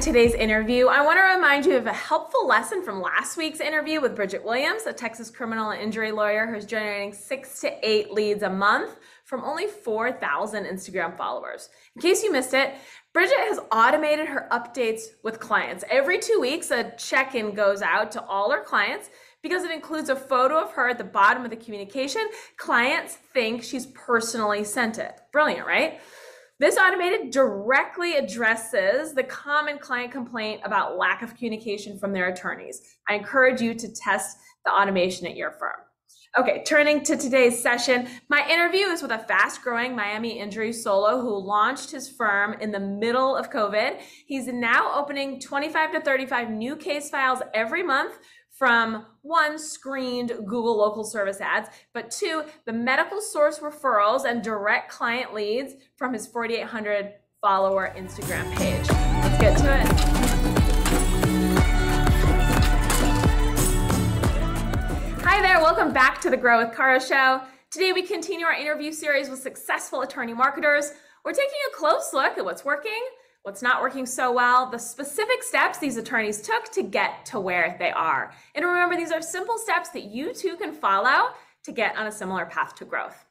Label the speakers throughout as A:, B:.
A: today's interview, I want to remind you of a helpful lesson from last week's interview with Bridget Williams, a Texas criminal and injury lawyer who's generating 6 to 8 leads a month from only 4,000 Instagram followers. In case you missed it, Bridget has automated her updates with clients. Every 2 weeks, a check-in goes out to all her clients. Because it includes a photo of her at the bottom of the communication, clients think she's personally sent it. Brilliant, right? This automated directly addresses the common client complaint about lack of communication from their attorneys. I encourage you to test the automation at your firm. Okay, turning to today's session, my interview is with a fast-growing Miami injury solo who launched his firm in the middle of COVID. He's now opening 25 to 35 new case files every month from one, screened Google local service ads, but two, the medical source referrals and direct client leads from his 4,800 follower Instagram page. Let's get to it. Hi there, welcome back to the Grow with Cara show. Today we continue our interview series with successful attorney marketers. We're taking a close look at what's working, what's not working so well, the specific steps these attorneys took to get to where they are. And remember, these are simple steps that you too can follow to get on a similar path to growth.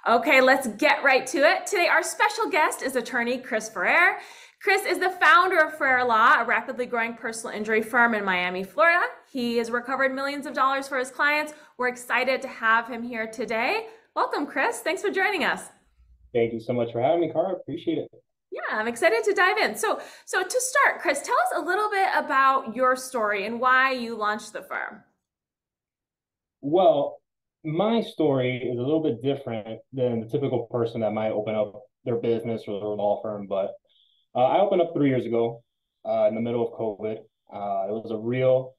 A: Okay, let's get right to it. Today, our special guest is attorney Chris Ferrer. Chris is the founder of Ferrer Law, a rapidly growing personal injury firm in Miami, Florida. He has recovered millions of dollars for his clients. We're excited to have him here today. Welcome, Chris. Thanks for joining us.
B: Thank you so much for having me, Cara. Appreciate it.
A: Yeah, I'm excited to dive in. So to start, Chris, tell us a little bit about your story and why you launched the firm.
B: Well, my story is a little bit different than the typical person that might open up their business or their law firm. But I opened up 3 years ago in the middle of COVID. It was a real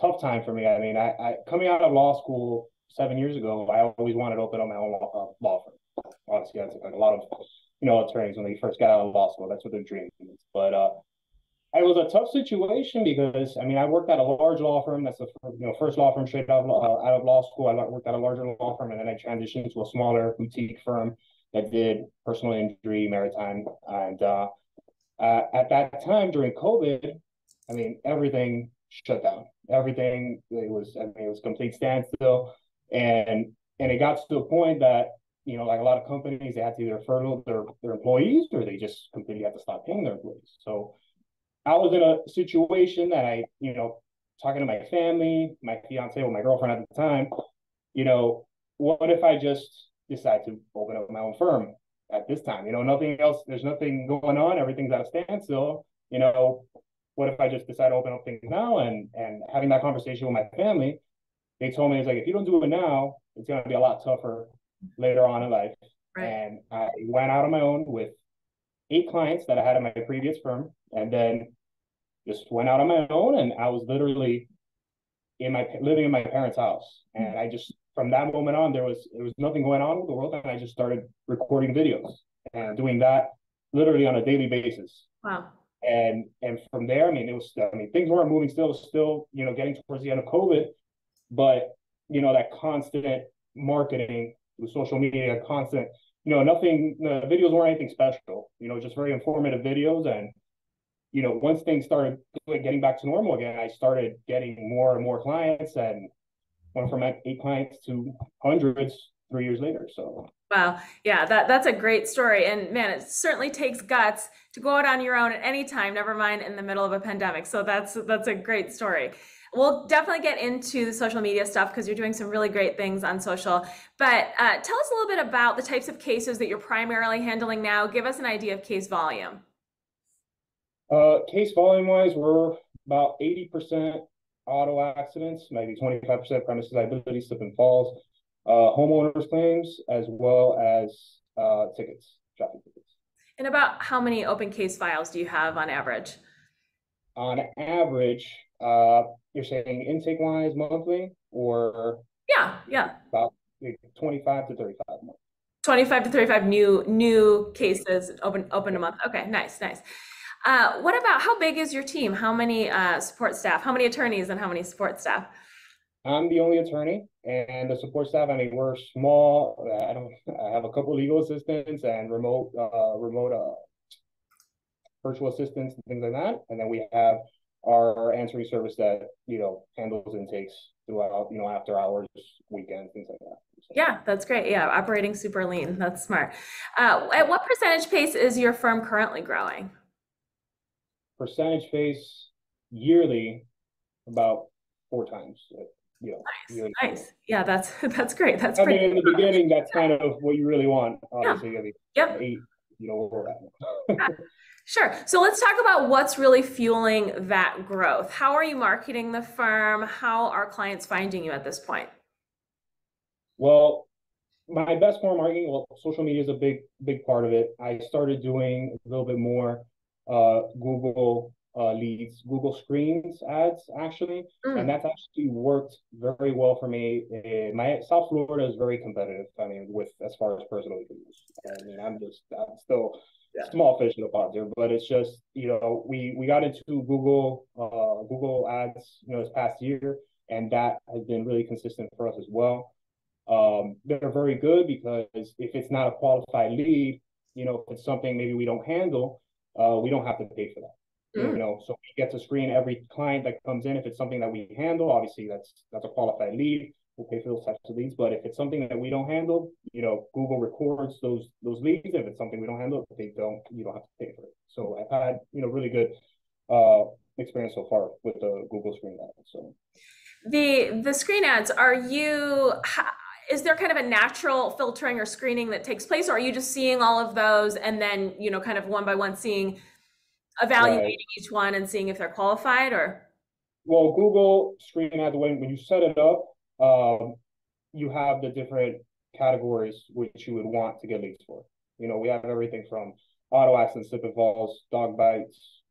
B: tough time for me. I mean, I coming out of law school 7 years ago, I always wanted to open up my own law firm. Honestly, that's like a lot of attorneys when they first got out of law school, that's what their dream is. But it was a tough situation because I mean, I worked at a large law firm. That's the first law firm straight out of law school. I worked at a larger law firm, and then I transitioned to a smaller boutique firm that did personal injury, maritime, and at that time during COVID, I mean, everything shut down. Everything it was complete standstill, and it got to a point that like a lot of companies, they had to either furlough their employees or they just completely had to stop paying their employees. So I was in a situation that I, talking to my family, my fiance, or my girlfriend at the time, what if I just decide to open up my own firm at this time? Nothing else, there's nothing going on, everything's at a standstill. What if I just decide to open up things now? And having that conversation with my family, they told me, it's like, if you don't do it now, it's going to be a lot tougher later on in life. Right. And I went out on my own with 8 clients that I had in my previous firm, and then just went out on my own, and I was literally living in my parents' house. And I just, from that moment on, there was nothing going on with the world, and I just started recording videos and doing that literally on a daily basis.
A: Wow.
B: And from there, things weren't moving still, getting towards the end of COVID, but that constant marketing through social media, constant, nothing, the videos weren't anything special, just very informative videos. And, once things started getting back to normal again, I started getting more and more clients, and went from 8 clients to hundreds 3 years later. So.
A: Wow. Yeah, that's a great story. And man, it certainly takes guts to go out on your own at any time, never mind in the middle of a pandemic. So that's a great story. We'll definitely get into the social media stuff because you're doing some really great things on social. But tell us a little bit about the types of cases that you're primarily handling now. Give us an idea of case volume.
B: Case volume wise, we're about 80% auto accidents, maybe 25% premises liability, slip and falls, homeowners claims, as well as tickets, traffic tickets.
A: And about how many open case files do you have on average?
B: On average, you're saying intake wise monthly, or
A: yeah,
B: about 25 to 35 months.
A: 25 to 35 new cases open a month. Okay, nice. What about, how big is your team? How many support staff? How many attorneys and how many support staff?
B: I'm the only attorney, and the support staff, we're small. I have a couple legal assistants and remote virtual assistants and things like that. And then we have our answering service that, handles intakes throughout, after hours, weekends, things like that. So,
A: Yeah, that's great. Yeah, operating super lean. That's smart. At what percentage pace is your firm currently growing?
B: percentage pace yearly, about 4 times,
A: Nice,
B: yearly.
A: nice. Yeah, that's great. That's
B: I
A: pretty.
B: mean, in the beginning, that's kind of what you really want.
A: Yeah.
B: Obviously, I mean,
A: Yep.
B: 8, where we're at
A: Yeah,
B: now.
A: sure. So let's talk about what's really fueling that growth. How are you marketing the firm? How are clients finding you at this point?
B: Well, my best form of marketing, well, social media is a big part of it. I started doing a little bit more Google leads, Google Screens ads actually, and
A: Mm,
B: that's actually worked very well for me. My South Florida is very competitive. I mean, with as far as personal reviews. I mean, I'm still
A: yeah.
B: small fish in the pot there, but it's just we got into Google ads this past year, and that has been really consistent for us as well. They're very good because if it's not a qualified lead, if it's something maybe we don't handle, we don't have to pay for that.
A: Mm,
B: So we get to screen every client that comes in. If it's something that we handle, obviously that's a qualified lead. We'll pay for those types of leads. But if it's something that we don't handle, Google records those leads. If it's something we don't handle, you don't have to pay for it. So I've had really good experience so far with the Google screen ad. So
A: the screen ads, is there kind of a natural filtering or screening that takes place, or are you just seeing all of those and then, kind of one by one evaluating
B: right.
A: each one and seeing if they're qualified or?
B: Well, Google Screen Ads, when you set it up, you have the different categories which you would want to get leads for. We have everything from auto accidents, slip and falls, dog bites,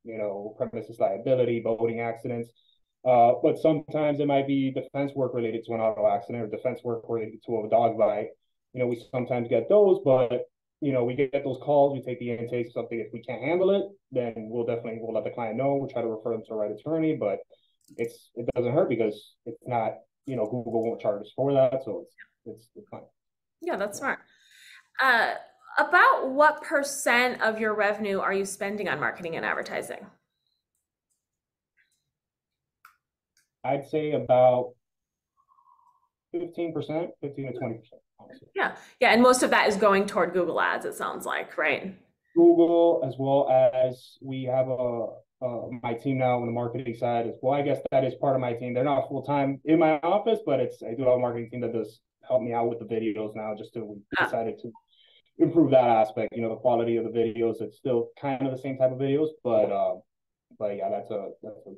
B: premises liability, boating accidents. But sometimes it might be defense work related to an auto accident or defense work related to a dog bite. We sometimes get those, but we get those calls, we take the intake, something. If we can't handle it, then we'll let the client know. We'll try to refer them to the right attorney, but it doesn't hurt because it's not, Google won't charge us for that, so it's fine.
A: Yeah, that's smart. Uh, about what percent of your revenue are you spending on marketing and advertising?
B: I'd say about 15%, 15 to 20%, honestly.
A: Yeah, yeah, and most of that is going toward Google Ads, it sounds like, right?
B: Google, as well as we have my team now on the marketing side as well. I guess that is part of my team. They're not full time in my office, but I do have a marketing team that does help me out with the videos now. We decided to improve that aspect. The quality of the videos. It's still kind of the same type of videos, but yeah, that's a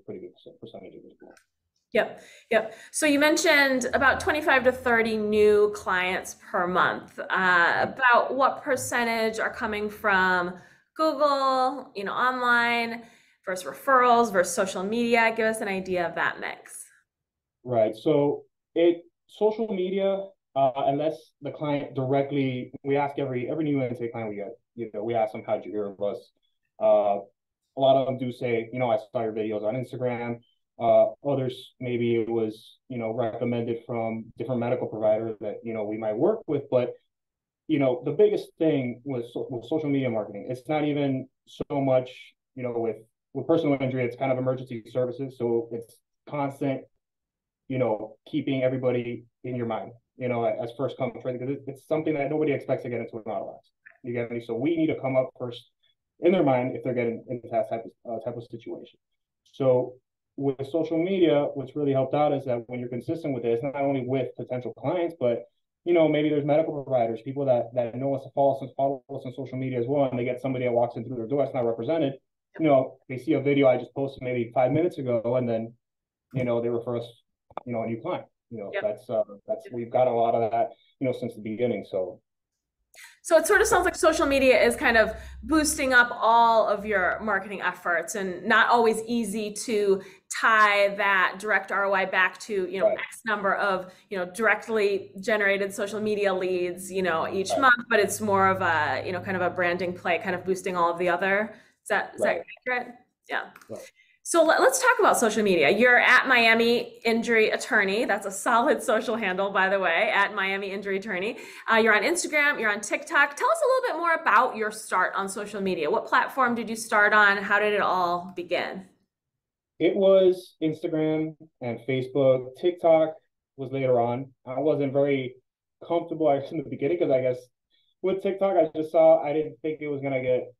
B: pretty good percentage of it as well.
A: Yep, yep. So you mentioned about 25 to 30 new clients per month. About what percentage are coming from Google, online versus referrals versus social media? Give us an idea of that mix.
B: Right. So social media, unless the client directly, we ask every new intake client we get, we ask them, how'd you hear of us? A lot of them do say, I saw your videos on Instagram. Others, maybe it was, recommended from different medical providers that, we might work with. But, the biggest thing with social media marketing, it's not even so much, with personal injury, it's kind of emergency services. So it's constant, keeping everybody in your mind, as first come first, because it's something that nobody expects to get into an auto accident. You get me? So we need to come up first in their mind if they're getting into that type of situation. So with social media, what's really helped out is that when you're consistent with it, it's not only with potential clients, but maybe there's medical providers, people that know us to follow us on social media as well, and they get somebody that walks in through their door that's not represented. They see a video I just posted maybe 5 minutes ago, and then they refer us, a new client.
A: Yep.
B: That's we've got a lot of that, since the beginning.
A: So it sort of sounds like social media is kind of boosting up all of your marketing efforts and not always easy to tie that direct ROI back to,
B: right.
A: X number of, directly generated social media leads, each
B: Right.
A: month, but it's more of a, kind of a branding play, kind of boosting all of the other. Is that
B: Right.
A: accurate? Yeah.
B: Right.
A: So let's talk about social media. You're at Miami Injury Attorney. That's a solid social handle, by the way, at Miami Injury Attorney. You're on Instagram, you're on TikTok. Tell us a little bit more about your start on social media. What platform did you start on? How did it all begin?
B: It was Instagram and Facebook. TikTok was later on. I wasn't very comfortable actually in the beginning because I guess with TikTok, I just saw I didn't think it was gonna get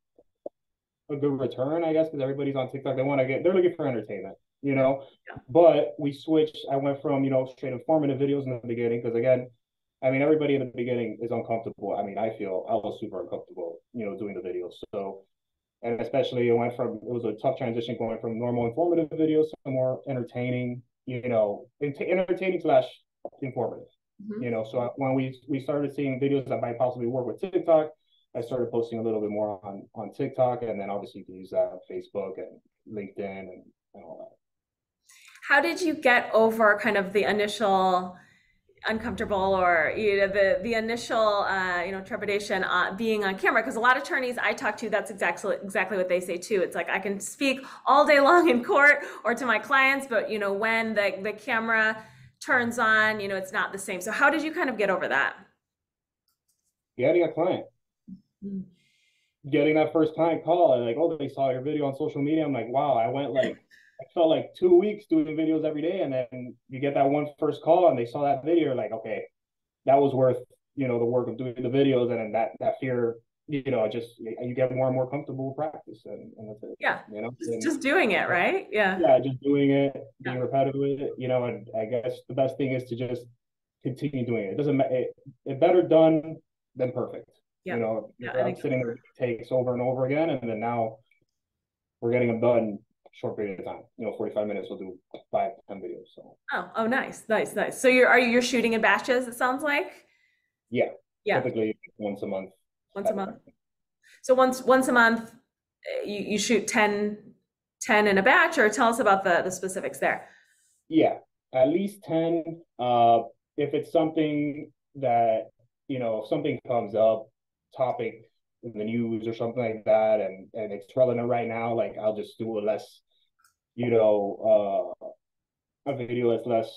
B: a good return, I guess, because everybody's on TikTok. They're looking for entertainment, you know.
A: Yeah.
B: But we switched. I went from, straight informative videos in the beginning because again, I mean, everybody in the beginning is uncomfortable. I mean, I feel I was super uncomfortable, doing the videos. So, and especially it was a tough transition going from normal informative videos to more entertaining, entertaining slash informative.
A: Mhm.
B: So when we started seeing videos that might possibly work with TikTok, I started posting a little bit more on TikTok, and then obviously you can use that on Facebook and LinkedIn and all
A: How did you get over kind of the initial uncomfortable or the initial trepidation being on camera? Because a lot of attorneys I talk to, that's exactly what they say too. It's like I can speak all day long in court or to my clients, but when the camera turns on, it's not the same. So how did you kind of get over that?
B: getting a client,
A: Mm.
B: getting that first client call, and like, oh, they saw your video on social media. I'm like, wow, I felt like 2 weeks doing videos every day, and then you get that one first call, and they saw that video, like, okay, that was worth the work of doing the videos, and then that fear, just you get more and more comfortable with practice, and that's it,
A: Yeah,
B: and
A: just doing it, right? Yeah,
B: yeah, just doing it,
A: yeah,
B: being repetitive with it, and I guess the best thing is to just continue doing it. It doesn't matter. It better done than perfect.
A: yeah, yeah. I
B: I'm
A: think so.
B: sitting there takes over and over again, and then now we're getting them done in a short period of time. 45 minutes, we'll do 5, 10 videos. So
A: Oh, nice, nice, nice. So you're shooting in batches, it sounds like?
B: yeah,
A: Yeah,
B: typically once a month
A: once a
B: type of
A: month.
B: thing.
A: So once a month, you shoot 10 in a batch, or tell us about the specifics there.
B: Yeah, at least 10. If it's something that, if something comes up, topic in the news or something like that, and it's relevant right now, like I'll just do a less, a video that's less,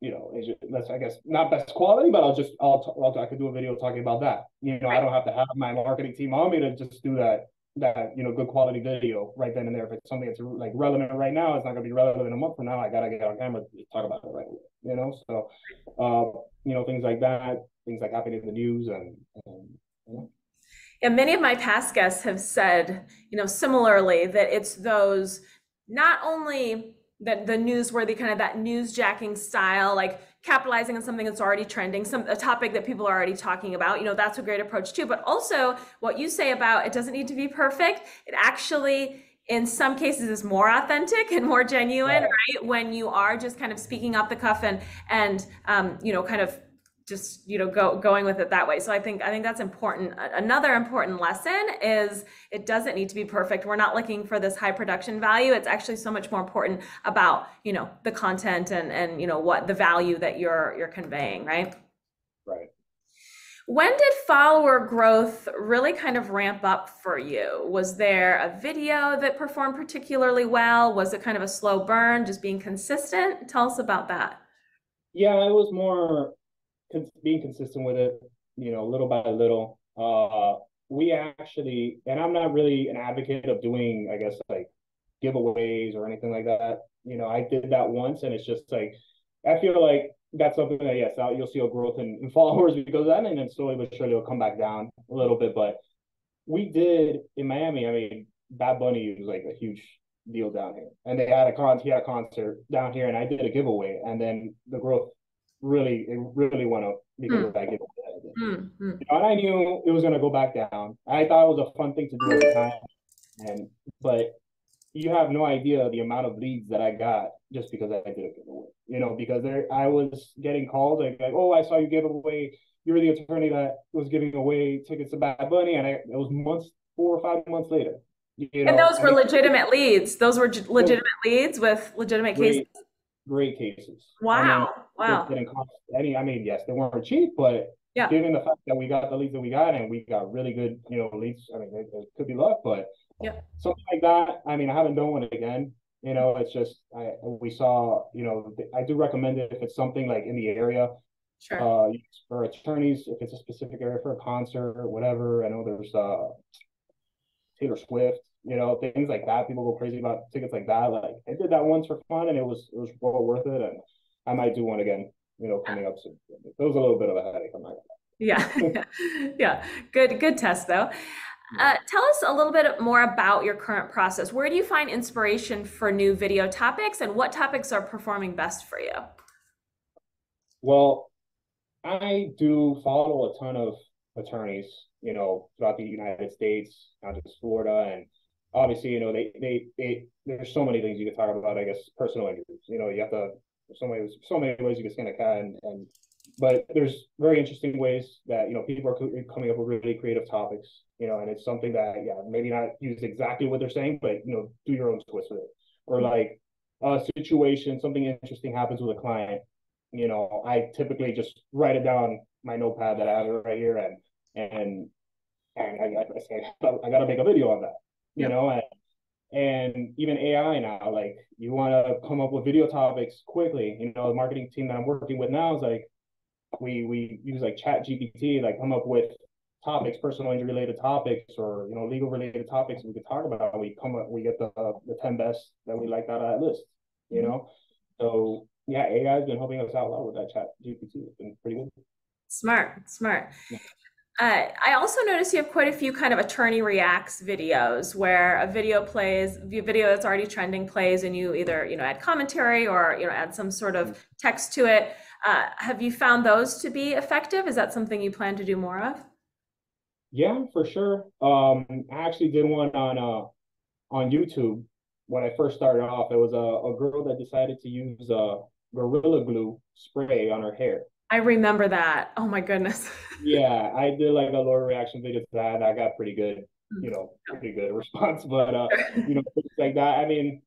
B: it's just less, I guess, not best quality, but I could do a video talking about that. I
A: Right.
B: don't have to have my marketing team on me to just do that good quality video right then and there. If it's something that's like relevant right now, it's not going to be relevant in a month from now. I got to get on camera to talk about it right away. So things like that, things like happening in the news, and you know.
A: And many of my past guests have said, similarly, that it's those not only that the newsworthy kind of that newsjacking style, like capitalizing on something that's already trending, a topic that people are already talking about, that's a great approach too. But also what you say about it doesn't need to be perfect. It actually, in some cases, is more authentic and more genuine,
B: Right.
A: right? When you are just kind of speaking off the cuff and kind of just going with it that way. So I think that's important. Another important lesson is it doesn't need to be perfect. We're not looking for this high production value. It's actually so much more important about the content and what the value that you're conveying, right?
B: Right.
A: When did follower growth really kind of ramp up for you? Was there a video that performed particularly well? Was it kind of a slow burn, just being consistent? Tell us about that.
B: Yeah, it was more being consistent with it, little by little. We actually, and I'm not really an advocate of doing, I guess, like giveaways or anything like that. I did that once, and it's just like I feel like that's something that yes, you'll see a growth in followers because of that, and then slowly but surely it'll come back down a little bit. But we did in Miami. I mean, Bad Bunny was like a huge deal down here, and he had a concert down here, and I did a giveaway, and then the growth really went up because
A: Hmm.
B: of that giveaway I did.
A: Hmm. Hmm.
B: And I knew it was gonna go back down. I thought it was a fun thing to do at the time, and but you have no idea the amount of leads that I got just because I did a giveaway. Because I was getting calls like, oh, I saw you give away. You're the attorney that was giving away tickets to Bad Bunny, and it was 4 or 5 months later.
A: And those
B: I
A: were
B: mean,
A: legitimate leads. Those were
B: those
A: legitimate leads with legitimate cases.
B: great, great cases. And then
A: Wow.
B: just
A: Wow.
B: getting cost I mean, yes, they weren't cheap, but
A: Yeah.
B: given the fact that we got the leads that we got and we got really good, leads, I mean, it could be luck, but
A: Yeah.
B: something like that. I mean, I haven't done one again. You know, it's just we saw, you know, I do recommend it if it's something like in the area,
A: Sure.
B: for attorneys, if it's a specific area for a concert or whatever. I know there's Taylor Swift, you know, things like that. People go crazy about tickets like that. Like I did that once for fun, and it was well worth it. And I might do one again, you know, coming up soon. It was a little bit of a headache. I'm not
A: Yeah.
B: gonna
A: Yeah. Good test though.
B: lie.
A: Tell us a little bit more about your current process. Where do you find inspiration for new video topics, and what topics are performing best for you?
B: Well, I do follow a ton of attorneys, you know, throughout the United States, not just Florida, and obviously, you know, they there's so many things you could talk about. I guess personal injuries. You know, you have to there's so many ways you can skin a cat, and but there's very interesting ways that you know people are coming up with really creative topics. You know, and it's something that yeah maybe not use exactly what they're saying, but you know, do your own twist with it, or like a situation, something interesting happens with a client, you know, I typically just write it down my notepad that I have right here, and I say I got to make a video on that, you
A: Yep.
B: know, and even AI now, like you want to come up with video topics quickly. You know, the marketing team that I'm working with now is like we use like Chat GPT, like come up with topics, personal injury related topics, or you know, legal related topics we could talk about. We get the 10 best that we like out of that list, you
A: Mhm.
B: know. So yeah, AI has been helping us out a lot with that Chat GPT. It's been pretty good.
A: Smart, smart. I also notice you have quite a few kind of attorney reacts videos where a video plays, a video that's already trending plays, and you either, add commentary or, add some sort of text to it. Have you found those to be effective? Is that something you plan to do more of?
B: Yeah, for sure. I actually did one on YouTube when I first started off. It was a girl that decided to use Gorilla Glue spray on her hair.
A: I remember that. Oh my goodness.
B: Yeah, I did like a lower reaction video to that. I got pretty good, you know, pretty good response. But you know, things like that. I mean,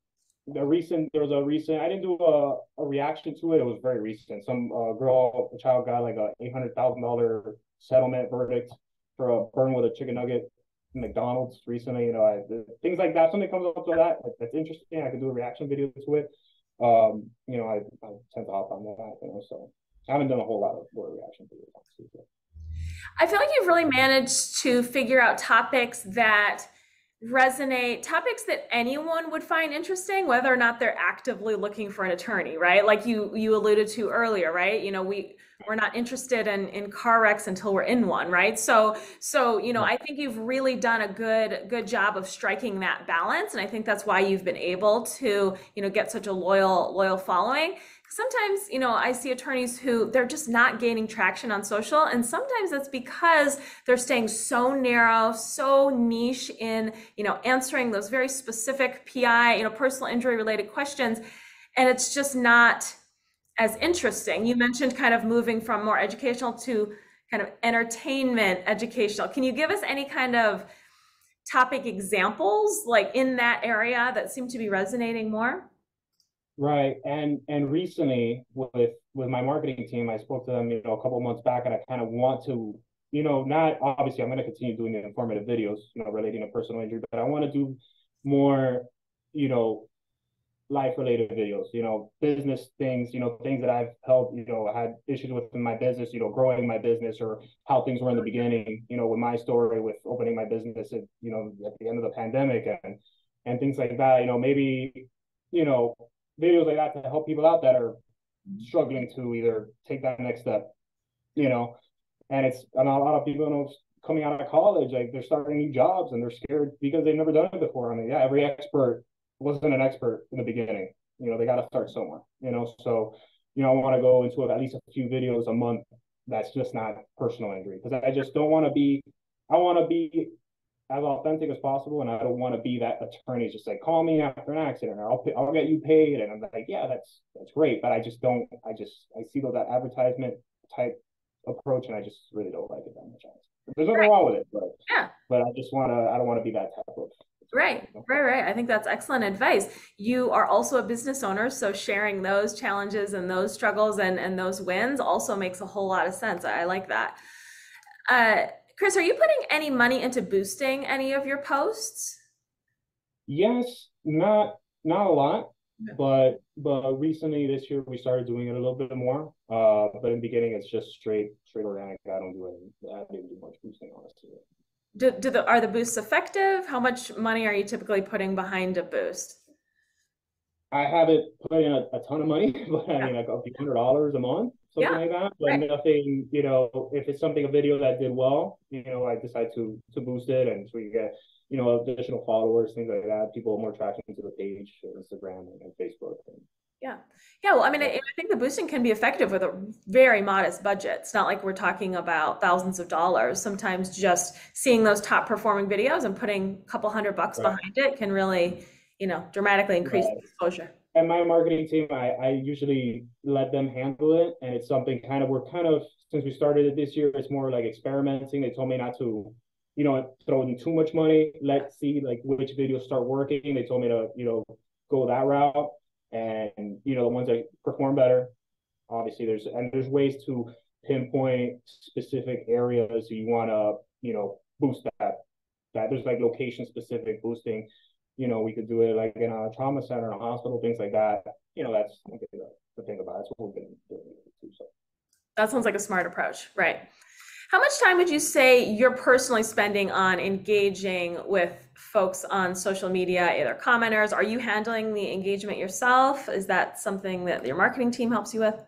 B: there was a recent I didn't do a reaction to it. It was very recent. Some a child got like a $800,000 settlement verdict for a burn with a chicken nugget in McDonald's recently. You know, things like that. Something comes up to that that's interesting. I could do a reaction video to it. You know, I tend to hop on that. You know, so I haven't done a whole lot of word reaction videos. Honestly.
A: I feel like you've really managed to figure out topics that resonate, topics that anyone would find interesting, whether or not they're actively looking for an attorney, right? Like you alluded to earlier, right? We're not interested in car wrecks until we're in one, right? So I think you've really done a good job of striking that balance, and I think that's why you've been able to, get such a loyal following. Sometimes, I see attorneys who they're just not gaining traction on social, and sometimes that's because they're staying so narrow, so niche in, answering those very specific PI, personal injury related questions, and it's just not as interesting. You mentioned kind of moving from more educational to kind of entertainment educational. Can you give us any kind of topic examples like in that area that seem to be resonating more?
B: Right. And recently with my marketing team, I spoke to them, you know, a couple of months back, and I kind of want to, you know, not obviously I'm going to continue doing the informative videos, you know, relating to personal injury, but I want to do more, you know, life related videos, you know, business things, you know, things that I've helped, you know, had issues with in my business, you know, growing my business, or how things were in the beginning, you know, with my story with opening my business at, you know, at the end of the pandemic, and things like that, you know, maybe, you know, videos like that to help people out that are struggling to either take that next step, you know, and a lot of people, you know, coming out of college, like they're starting new jobs and they're scared because they've never done it before. I mean, yeah, every expert wasn't an expert in the beginning. You know, they got to start somewhere, you know. So, you know, I want to go into at least a few videos a month that's just not personal injury, because I just don't want to be, I want to be as authentic as possible, and I don't want to be that attorney just like call me after an accident, or I'll get you paid, and I'm like, yeah, that's great, but I just don't, I see that advertisement type approach, and I just really don't like it that much. There's nothing
A: Right.
B: wrong with it,
A: Yeah.
B: but I don't want to be that type of attorney,
A: Right,
B: you know?
A: right, right. I think that's excellent advice. You are also a business owner, so sharing those challenges and those struggles and those wins also makes a whole lot of sense. I like that. Uh, Chris, are you putting any money into boosting any of your posts?
B: Yes, not. Not a lot, but recently this year we started doing it a little bit more. But in the beginning it's just straight organic. I don't do any. I didn't do much boosting, honestly.
A: Are the boosts effective? How much money are you typically putting behind a boost?
B: I haven't put in a ton of money, but I
A: Yeah,
B: mean, like a few $100 a month, something
A: yeah,
B: like that. But
A: right.
B: nothing, if it's something, a video that did well, I decide to boost it, and so you get, additional followers, things like that. People more traction to the page, Instagram and Facebook. And,
A: Yeah. Yeah. Well, I mean,
B: yeah,
A: I think the boosting can be effective with a very modest budget. It's not like we're talking about thousands of dollars. Sometimes just seeing those top performing videos and putting a couple $100
B: right,
A: behind it can really, dramatically increase the
B: right.
A: exposure.
B: And my marketing team, I usually let them handle it, and it's something we're kind of, since we started it this year, it's more like experimenting. They told me not to, throw in too much money. Let's see like which videos start working. They told me to, go that route, and the ones that perform better. Obviously, there's ways to pinpoint specific areas you want to, boost that there's like location specific boosting. We could do it like in a trauma center, in a hospital, things like that. That's the thing about it. That's what we've been doing too. So
A: That sounds like a smart approach, right? How much time would you say you're personally spending on engaging with folks on social media, either commenters? Are you handling the engagement yourself? Is that something that your marketing team helps you with?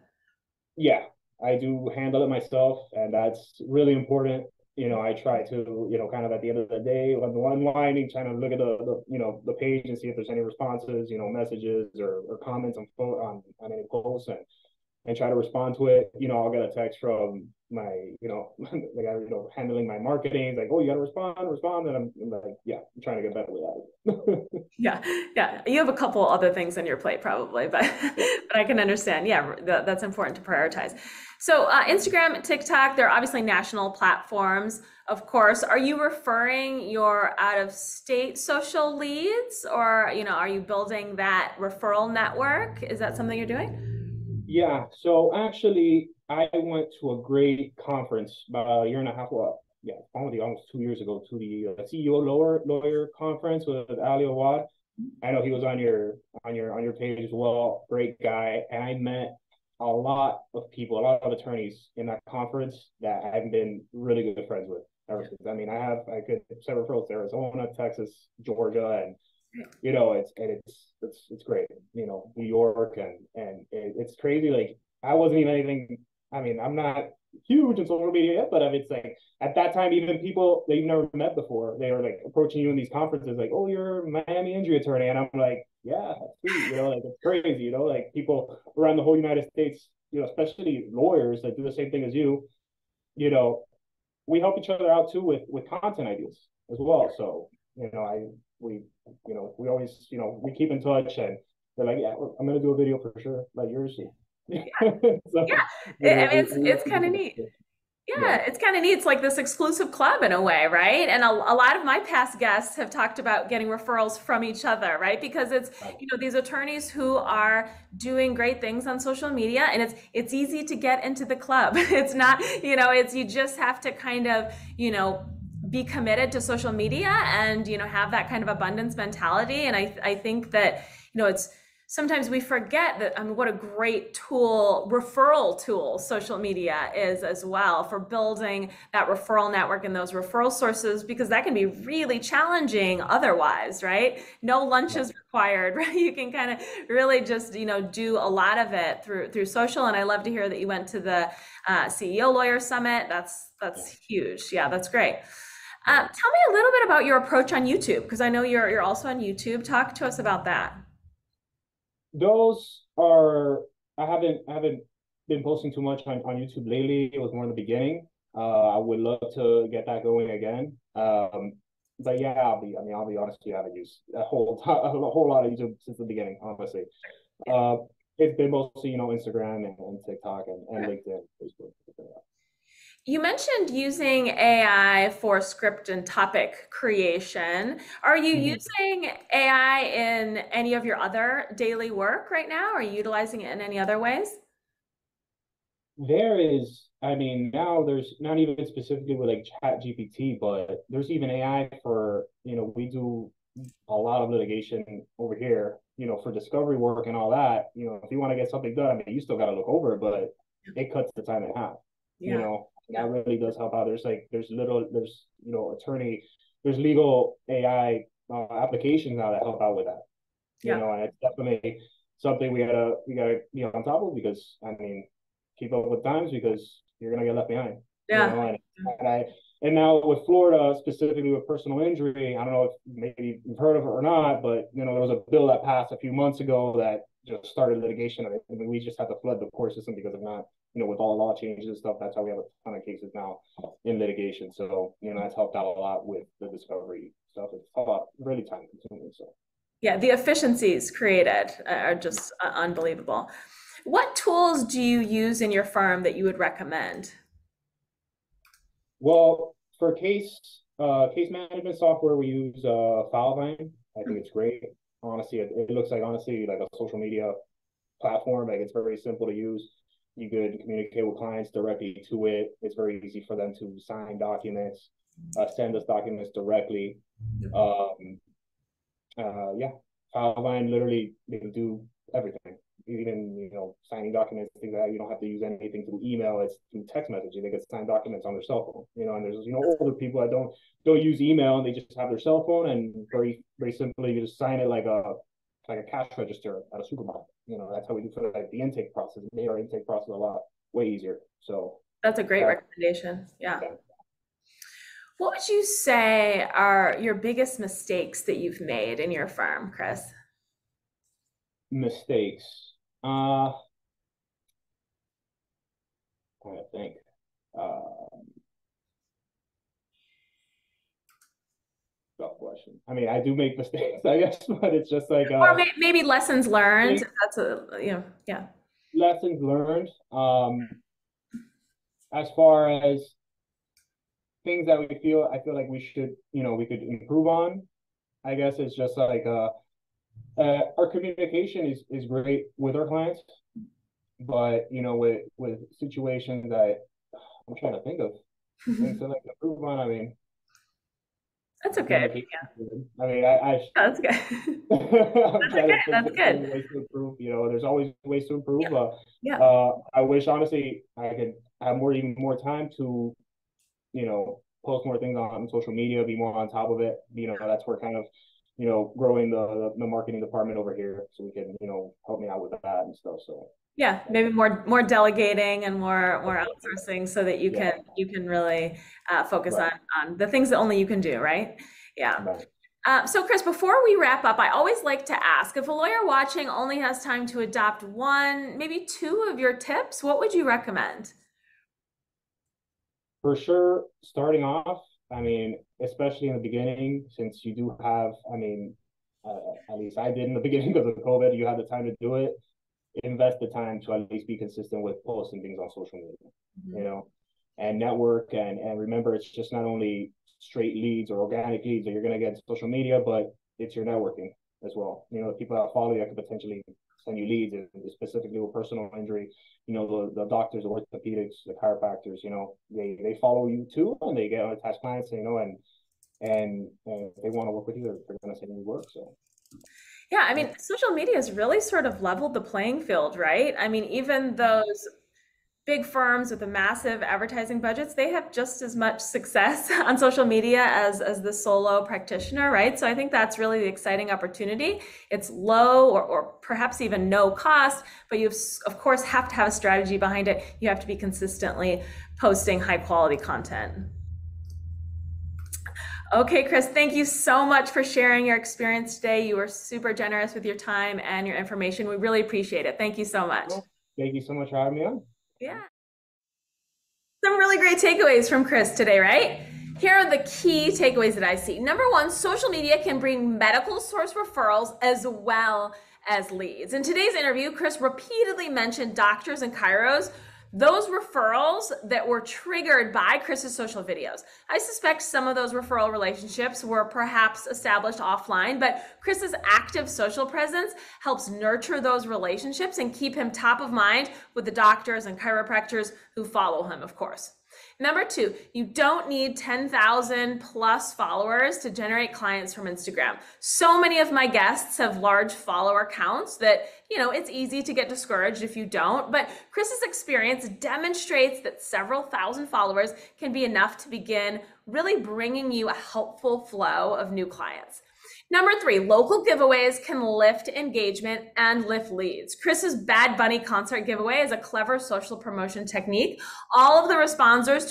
B: yeah, I do handle it myself, and that's really important. I try to, kind of at the end of the day, when unwinding, trying to look at the page and see if there's any responses, messages or comments on any posts, and try to respond to it. I'll get a text from my, the guy, handling my marketing. Like, oh, you got to respond. And I'm like, yeah, I'm trying to get better with that.
A: Yeah, yeah. You have a couple other things on your plate probably, but
B: Yeah.
A: but I can understand. Yeah, that's important to prioritize. So Instagram, TikTok, they're obviously national platforms, of course. Are you referring your out-of-state social leads, or are you building that referral network? Is that something you're doing?
B: Yeah. So actually, I went to a great conference about a year and a half. Well, yeah, almost 2 years ago, to the CEO lawyer conference with Ali Awad. I know he was on your page as well. Great guy, and I met a lot of people, a lot of attorneys in that conference that I've been really good friends with ever since. I mean, I could set referrals to Arizona, Texas, Georgia, and it's great. New York, and it's crazy. Like, I wasn't even anything. I mean, I'm not huge in social media yet, but I mean, it's like at that time, even people that you've never met before, they were like approaching you in these conferences, like, "Oh, you're a Miami injury attorney," and I'm like, "Yeah, that's sweet." Like, it's crazy. Like people around the whole United States, especially lawyers that do the same thing as you. You know, we help each other out too with content ideas as well. So I we we always we keep in touch, and they're like, yeah, I'm gonna do a video for sure, like yours.
A: Yeah,
B: So
A: I mean it's
B: keep
A: kind
B: in
A: of
B: touch.
A: neat.
B: Yeah,
A: Yeah, it's kind of neat. It's like this exclusive club in a way, right? And a lot of my past guests have talked about getting referrals from each other, right? Because it's, these attorneys who are doing great things on social media, and it's easy to get into the club. It's not, it's you just have to kind of, be committed to social media and, have that kind of abundance mentality. And I think that, it's sometimes we forget that, I mean, what a great tool, referral tool, social media is as well for building that referral network and those referral sources, because that can be really challenging otherwise, right? No lunches required, right? You can kind of really just, do a lot of it through social. And I love to hear that you went to the CEO Lawyer Summit. That's huge. Yeah, that's great. Tell me a little bit about your approach on YouTube, because I know you're also on YouTube. Talk to us about that.
B: those are I haven't been posting too much on YouTube lately. It was more in the beginning. I would love to get that going again. But yeah, I'll be honest with you, I haven't used a whole lot of YouTube since the beginning, honestly. Uh, it's been mostly, Instagram and TikTok and LinkedIn, Facebook.
A: You mentioned using AI for script and topic creation. Are you
B: Mhm.
A: using AI in any of your other daily work right now? Are you utilizing it in any other ways?
B: There is, I mean, now there's not even specifically with like Chat GPT, but there's even AI for, we do. a lot of litigation over here, for discovery work and all that. If you want to get something done, I mean, you still got to look over it, but it cuts the time in half.
A: Yeah.
B: That really does help out. There's legal AI applications now that help out with that.
A: Yeah.
B: And it's definitely something we gotta be on top of, because I mean, keep up with times, because you're gonna get left behind.
A: Yeah.
B: And now with Florida, specifically with personal injury, I don't know if maybe you've heard of it or not, but there was a bill that passed a few months ago that just started litigation. I mean, we just have to flood the court system, because if not, with all the law changes and stuff, that's how we have a ton of cases now in litigation. So, that's helped out a lot with the discovery stuff. It's a lot really time consuming. So
A: Yeah, the efficiencies created are just unbelievable. What tools do you use in your firm that you would recommend?
B: well, for case management software, we use Filevine. I think it's great. Honestly, it looks like a social media platform. Like, it's very simple to use. You could communicate with clients directly to it. It's very easy for them to sign documents, send us documents directly. Yeah, Filevine literally, they can do everything. Even signing documents, things like that. You don't have to use anything through email. It's through text messaging. They can sign documents on their cell phone. And there's older people that don't use email, and they just have their cell phone, and very very simply you just sign it like a cash register at a supermarket. That's how we do for the intake process. It made our intake process a lot way easier. So
A: That's a great recommendation. Yeah. What would you say are your biggest mistakes that you've made in your firm, Chris?
B: Mistakes. I think. Tough question. I mean, I do make mistakes, I guess, but it's just like
A: or maybe lessons learned. That's yeah.
B: Lessons learned. As far as things that I feel like we could improve on. I guess it's just like our communication is great with our clients, but with situations that I'm trying to think of things to improve on. I mean,
A: that's okay. Yeah.
B: I mean,
A: that's good. That's good.
B: Ways to improve. There's always ways to improve. I wish, honestly, I could have even more time to, post more things on social media, be more on top of it. That's where kind of, growing the marketing department over here, so we can, help me out with that and stuff. So
A: yeah, maybe more delegating and more outsourcing, so that you can really focus on the things that only you can do, right? Yeah. So Chris, before we wrap up, I always like to ask, if a lawyer watching only has time to adopt one, maybe two of your tips, what would you recommend?
B: For sure, starting off, I mean, especially in the beginning, since you do have, I mean, at least I did in the beginning because of COVID, you have the time to do it. Invest the time to at least be consistent with posting things on social media, and network, and remember, it's just not only straight leads or organic leads that you're going to get in social media, but it's your networking as well. The people that follow you that could potentially send you leads, specifically with personal injury. The doctors, the orthopedics, the chiropractors. They follow you too, and they get attached clients. And they want to work with you. They're going to send you work. So.
A: Yeah, I mean, social media has really sort of leveled the playing field, right? I mean, even those big firms with the massive advertising budgets, they have just as much success on social media as the solo practitioner, right? So I think that's really the exciting opportunity. It's low or perhaps even no cost, but you of course have to have a strategy behind it. You have to be consistently posting high quality content. Okay, Chris, thank you so much for sharing your experience today. You were super generous with your time and your information. We really appreciate it. Thank you so much.
B: Thank you so much for having me on.
A: Yeah. Some really great takeaways from Chris today, right? Here are the key takeaways that I see. Number one, social media can bring medical source referrals as well as leads. In today's interview, Chris repeatedly mentioned doctors and chiros, those referrals that were triggered by Chris's social videos. I suspect some of those referral relationships were perhaps established offline, but Chris's active social presence helps nurture those relationships and keep him top of mind with the doctors and chiropractors who follow him, of course. Number 2, you don't need 10,000 plus followers to generate clients from Instagram. So many of my guests have large follower counts that, it's easy to get discouraged if you don't, but Chris's experience demonstrates that several thousand followers can be enough to begin really bringing you a helpful flow of new clients. Number 3, local giveaways can lift engagement and lift leads. Chris's Bad Bunny concert giveaway is a clever social promotion technique. All of the responders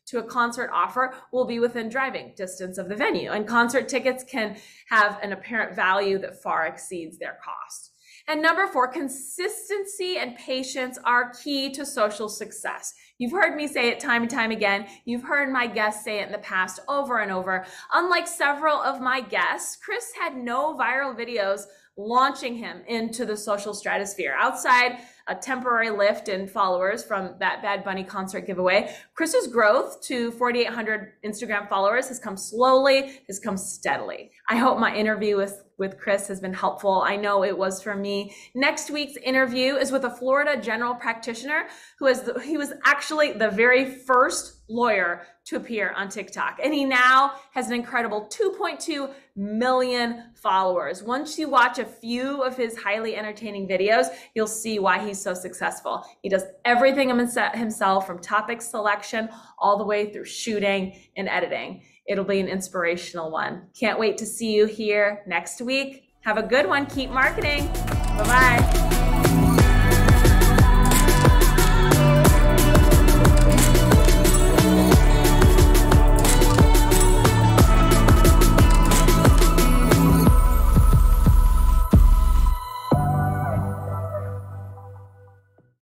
A: to a concert offer will be within driving distance of the venue, and concert tickets can have an apparent value that far exceeds their cost. And number 4, consistency and patience are key to social success. You've heard me say it time and time again. You've heard my guests say it in the past over and over. Unlike several of my guests, Chris had no viral videos launching him into the social stratosphere. Outside a temporary lift in followers from that Bad Bunny concert giveaway, Chris's growth to 4,800 Instagram followers has come slowly, has come steadily. I hope my interview with Chris has been helpful. I know it was for me. Next week's interview is with a Florida general practitioner he was actually the very first lawyer to appear on TikTok. And he now has an incredible 2.2 million followers. Once you watch a few of his highly entertaining videos, you'll see why he's so successful. He does everything himself, from topic selection all the way through shooting and editing. It'll be an inspirational one. Can't wait to see you here next week. Have a good one. Keep marketing. Bye-bye.